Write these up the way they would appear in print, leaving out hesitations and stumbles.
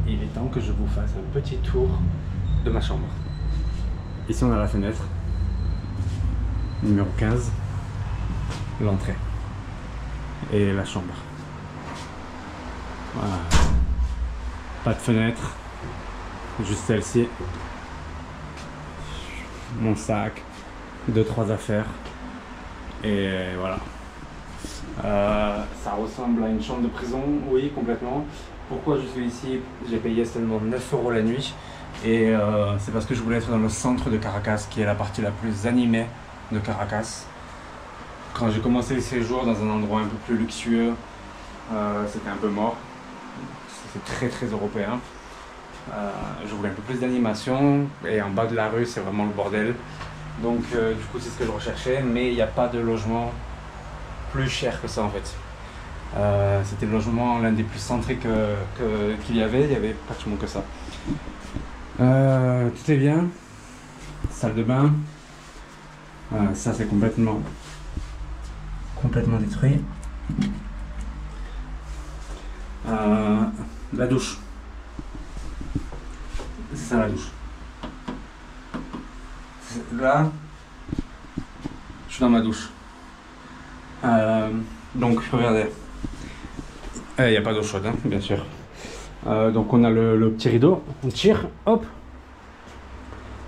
il est temps que je vous fasse un petit tour de ma chambre. Ici on a la fenêtre, numéro 15, l'entrée et la chambre. Voilà. Pas de fenêtre, juste celle-ci. Mon sac, 2-3 affaires et voilà. Ça ressemble à une chambre de prison, oui, complètement. Pourquoi je suis ici? J'ai payé seulement 9 € la nuit et c'est parce que je voulais être dans le centre de Caracas, qui est la partie la plus animée de Caracas. Quand j'ai commencé le séjour dans un endroit un peu plus luxueux, c'était un peu mort. C'est très européen. Je voulais un peu plus d'animation et en bas de la rue c'est vraiment le bordel. Donc du coup c'est ce que je recherchais, mais il n'y a pas de logement plus cher que ça en fait. C'était le logement l'un des plus centrés qu'il y avait pratiquement que ça. Tout est bien, salle de bain, ça c'est complètement détruit. La douche, c'est ça la douche. Là, je suis dans ma douche. Donc regardez, il n'y a pas d'eau chaude, hein, bien sûr. Donc on a le petit rideau, on tire, hop,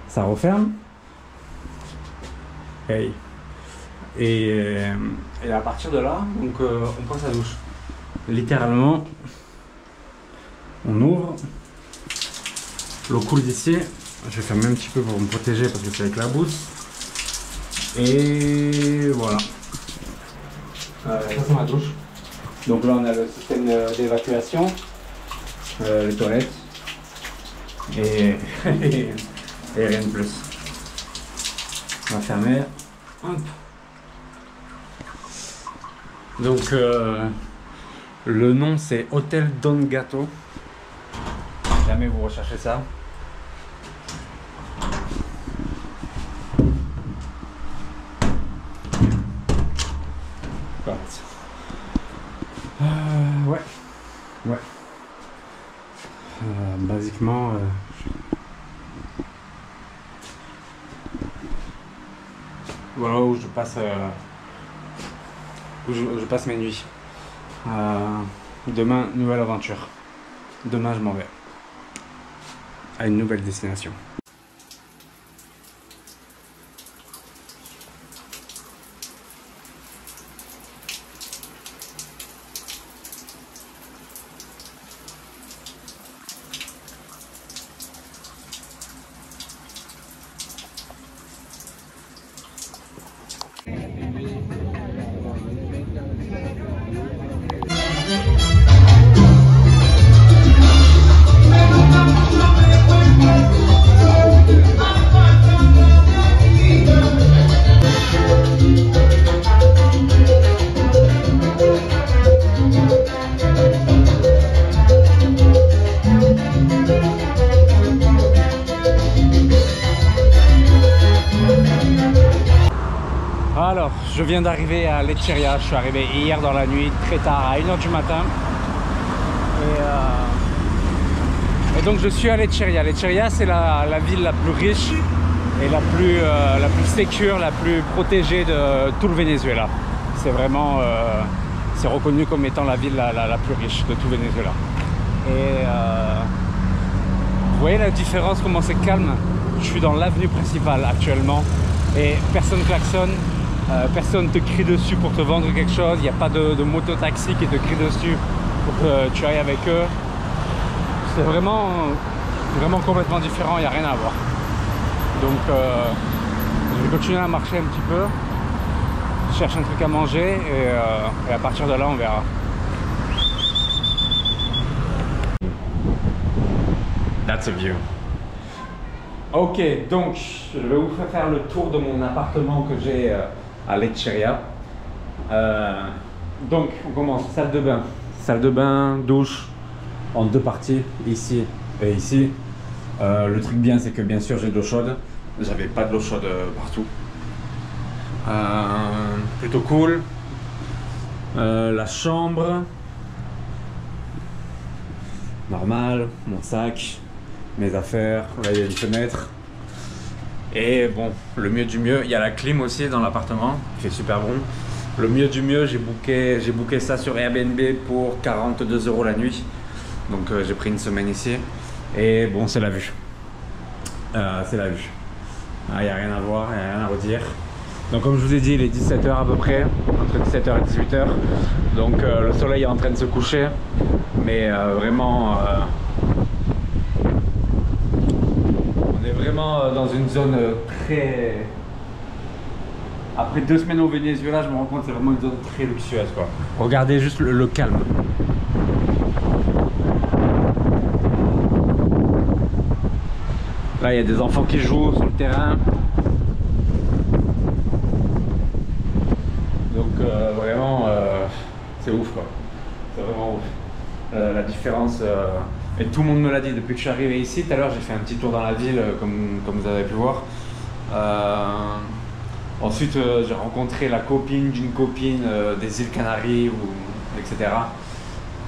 ça referme. Hey. Et à partir de là, donc, on prend sa douche. Littéralement, on ouvre, l'eau coule d'ici. Je vais fermer un petit peu pour me protéger parce que c'est avec la bouse. Et voilà. Ça c'est ma douche. Donc là on a le système d'évacuation, les toilettes et rien de plus. On va fermer. Hop. Donc le nom c'est Hôtel Don Gato. Si jamais vous recherchez ça. Ouais. Basiquement, voilà où je passe, je passe mes nuits. Demain, nouvelle aventure. Demain, je m'en vais à une nouvelle destination. Alors, je viens d'arriver à Lecheria, je suis arrivé hier dans la nuit, très tard, à 1 h du matin. Et donc je suis à Lecheria. Lecheria, c'est la ville la plus riche et la plus sécure, la plus protégée de tout le Venezuela. C'est vraiment, c'est reconnu comme étant la ville la plus riche de tout le Venezuela. Et vous voyez la différence, comment c'est calme. Je suis dans l'avenue principale actuellement et personne klaxonne. Personne te crie dessus pour te vendre quelque chose, il n'y a pas de moto-taxi qui te crie dessus pour que tu ailles avec eux. C'est vraiment complètement différent, il n'y a rien à voir. Donc je vais continuer à marcher un petit peu, je cherche un truc à manger et à partir de là on verra. That's a view. Ok, donc je vais vous faire le tour de mon appartement que j'ai à Lecheria. Donc on commence, salle de bain, douche en deux parties, ici et ici. Le truc bien c'est que bien sûr j'ai de l'eau chaude, j'avais pas de l'eau chaude partout. Plutôt cool. La chambre, normal, mon sac, mes affaires, là il y a une fenêtre. Et bon, le mieux du mieux, il y a la clim aussi dans l'appartement, il fait super bon. Le mieux du mieux, j'ai booké ça sur Airbnb pour 42 € la nuit. Donc j'ai pris une semaine ici. Et bon, c'est la vue. C'est la vue. Il n'y a rien à voir, il n'y a rien à redire. Donc comme je vous ai dit, il est 17 h à peu près, entre 17 h et 18 h. Donc le soleil est en train de se coucher. Mais vraiment, on est vraiment dans une zone très... Après 2 semaines au Venezuela, je me rends compte que c'est vraiment une zone très luxueuse, quoi. Regardez juste le calme. Là, il y a des enfants qui jouent sur le terrain. Donc vraiment, c'est ouf, quoi. C'est vraiment ouf. La différence, et tout le monde me l'a dit depuis que je suis arrivé ici. Tout à l'heure, j'ai fait un petit tour dans la ville, comme vous avez pu voir. Ensuite, j'ai rencontré la copine d'une copine des îles Canaries, etc.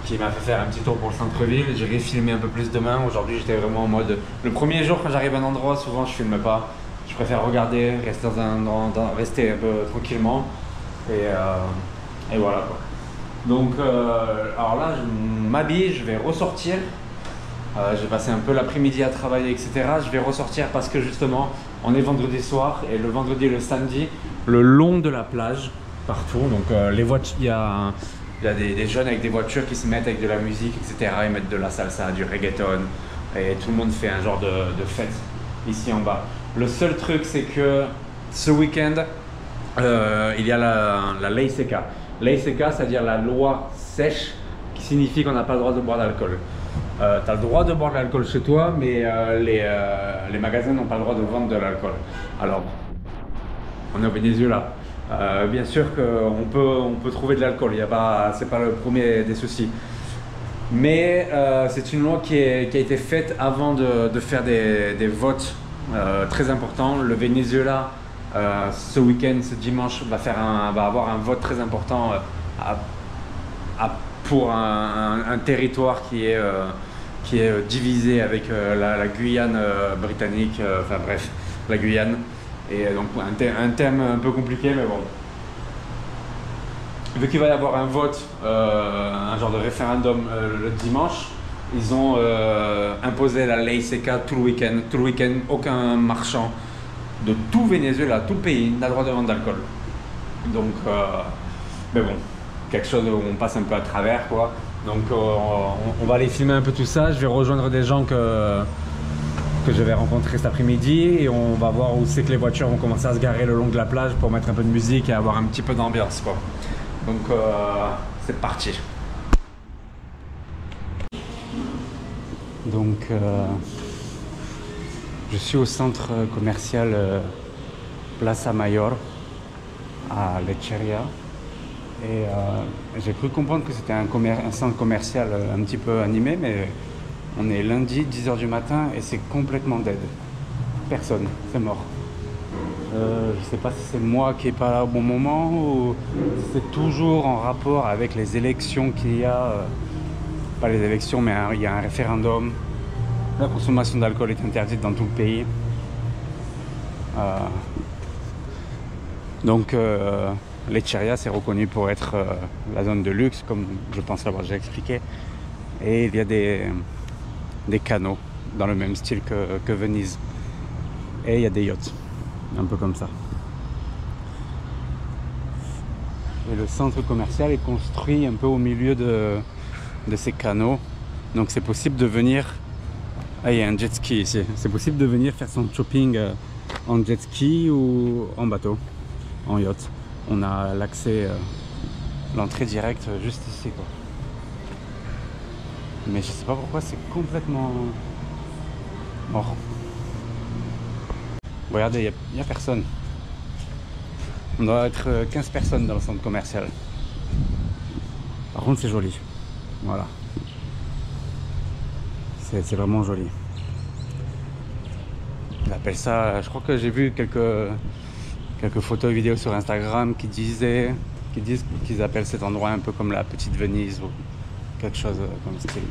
qui m'a fait faire un petit tour pour le centre-ville. J'ai filmé un peu plus demain. Aujourd'hui, j'étais vraiment en mode... Le premier jour, quand j'arrive à un endroit, souvent, je filme pas. Je préfère regarder, rester rester un peu tranquillement. Et voilà, quoi. Donc, alors là, je m'habille, je vais ressortir. J'ai passé un peu l'après-midi à travailler, etc. Je vais ressortir parce que justement, on est vendredi soir et le vendredi et le samedi, le long de la plage, partout. Donc les voitures, il y a des jeunes avec des voitures qui se mettent avec de la musique, etc. Ils mettent de la salsa, du reggaeton et tout le monde fait un genre de fête ici en bas. Le seul truc, c'est que ce week-end, il y a la ley seca. Ley seca, c'est-à-dire la loi sèche, qui signifie qu'on n'a pas le droit de boire d'alcool. Tu as le droit de boire de l'alcool chez toi, mais les magasins n'ont pas le droit de vendre de l'alcool. Alors, on est au Venezuela. Bien sûr qu'on peut trouver de l'alcool, c'est pas le premier des soucis. Mais c'est une loi qui a été faite avant de faire des votes très importants. Le Venezuela, ce week-end, ce dimanche, va avoir un vote très important pour un territoire qui est divisé avec la Guyane britannique, enfin bref, la Guyane. Et donc un thème un peu compliqué, mais bon. Vu qu'il va y avoir un vote, un genre de référendum le dimanche, ils ont imposé la ley seca tout le week-end. Tout le week-end, aucun marchand de tout Venezuela, tout le pays, n'a le droit de vendre d'alcool. Donc, mais bon, quelque chose où on passe un peu à travers, quoi. Donc on va aller filmer un peu tout ça. Je vais rejoindre des gens que je vais rencontrer cet après-midi et on va voir où c'est que les voitures vont commencer à se garer le long de la plage pour mettre un peu de musique et avoir un petit peu d'ambiance, quoi. Donc c'est parti. Donc je suis au centre commercial Plaza Mayor à Lecheria. Et j'ai cru comprendre que c'était un centre commercial un petit peu animé, mais on est lundi, 10 h du matin, et c'est complètement dead. Personne, c'est mort. Je sais pas si c'est moi qui est pas là au bon moment, ou si c'est toujours en rapport avec les élections qu'il y a. Pas les élections, mais il y a un référendum. La consommation d'alcool est interdite dans tout le pays. Donc... Lecheria, c'est reconnu pour être la zone de luxe, comme je pense l'avoir déjà expliqué. Et il y a des canaux dans le même style que Venise. Et il y a des yachts, un peu comme ça. Et le centre commercial est construit un peu au milieu de ces canaux. Donc c'est possible de venir... Ah, il y a un jet ski ici. C'est possible de venir faire son shopping en jet ski ou en bateau, en yacht. On a l'accès, l'entrée directe juste ici, quoi. Mais je sais pas pourquoi c'est complètement mort. Regardez, il n'y a personne. On doit être 15 personnes dans le centre commercial. Par contre, c'est joli. Voilà. C'est vraiment joli. Ils appellent ça, je crois que j'ai vu quelques photos et vidéos sur Instagram qui disent qu'ils appellent cet endroit un peu comme la petite Venise ou quelque chose comme ce style.